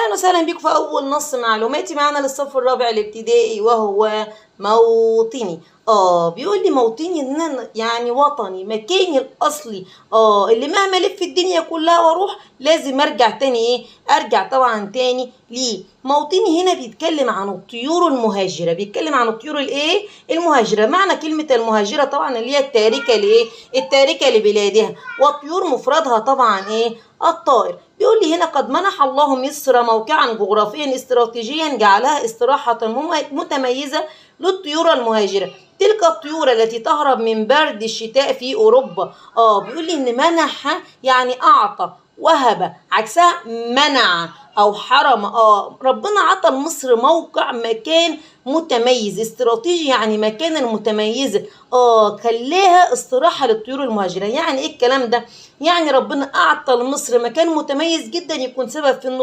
أهلا وسهلا بيكم في أول نص معلوماتي معانا للصف الرابع الابتدائي وهو موطني. بيقول لي موطني إن يعني وطني، مكاني الأصلي، اللي مهما ألف في الدنيا كلها وأروح لازم أرجع تاني، أرجع طبعا تاني ليه. موطني هنا بيتكلم عن الطيور المهاجرة، بيتكلم عن الطيور المهاجرة. معنى كلمة المهاجرة طبعا اللي هي التاركة لبلادها، والطيور مفردها طبعا الطائر. بيقول لي هنا قد منح الله مصر موقعا جغرافيا استراتيجيا جعلها استراحة متميزة للطيور المهاجرة، تلك الطيور التي تهرب من برد الشتاء في أوروبا. بيقول لي إن منح يعني أعطى، وهب عكسها منع أو حرم. ربنا عطى لمصر موقع، مكان متميز، استراتيجي يعني مكان المتميزة، خلاها استراحة للطيور المهاجرة. يعني إيه الكلام ده؟ يعني ربنا أعطى لمصر مكان متميز جدا يكون سبب في إن